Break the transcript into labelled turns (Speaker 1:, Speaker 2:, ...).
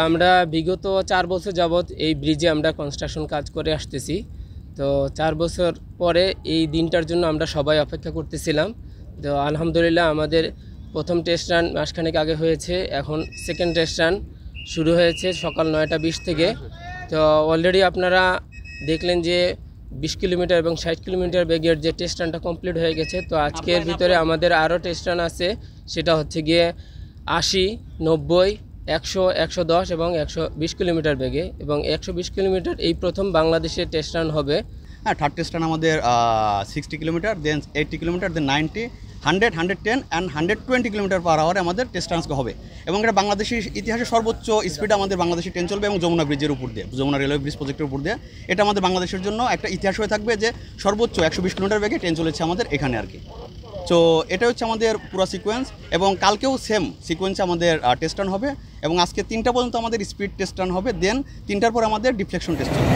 Speaker 1: আমরা বিগত 4 বছর যাবৎ এই ব্রিজে আমরা কনস্ট্রাকশন কাজ করে আসতেছি। তো 4 বছর পরে এই দিনটার জন্য আমরা সবাই অপেক্ষা করতেছিলাম। তো আলহামদুলিল্লাহ আমাদের প্রথম টেস্ট রান মাসখানেক আগে হয়েছে, এখন সেকেন্ড টেস্ট রান শুরু হয়েছে সকাল 9টা 20 থেকে। তো অলরেডি আপনারা দেখলেন যে 20 কিলোমিটার এবং 60 কিলোমিটার বেগের যে টেস্ট রানটা কমপ্লিট হয়ে গেছে। তো আজকের ভিতরে আমাদের আরও টেস্ট রান আছে, সেটা হচ্ছে গিয়ে 80, 90, 100, 110 এবং 120 কিলোমিটার বেগে, এবং 120 কিলোমিটার এই প্রথম বাংলাদেশে টেস্ট রান হবে।
Speaker 2: হ্যাঁ, থার্ড টেস্ট রান আমাদের 60 kilometre, then 80 kilometre, then 90, 100, 110 and 120 kilometre per আওয়ারে আমাদের টেস্ট রান হবে। এবং এটা বাংলাদেশের ইতিহাসে সর্বোচ্চ স্পিডে আমাদের বাংলাদেশে ট্রেন চলবে এবং যমুনা ব্রিজের উপর দিয়ে, যমুনা রেলওয়ে ব্রিজ প্রজেক্টের উপর দিয়ে। এটা আমাদের বাংলাদেশের জন্য একটা ইতিহাস হয়ে থাকবে যে সর্বোচ্চ 120 কিলোমিটার বেগে ট্রেন চলেছে আমাদের এখানে আর কি। তো এটা হচ্ছে আমাদের পুরো সিকোয়েন্স, এবং কালকেও সেম সিকোয়েন্সে আমাদের টেস্ট রান হবে, এবং আজকে 3টা পর্যন্ত আমাদের স্পিড টেস্ট রান হবে, দেন 3টার পর আমাদের ডিফ্লেকশন টেস্ট হবে।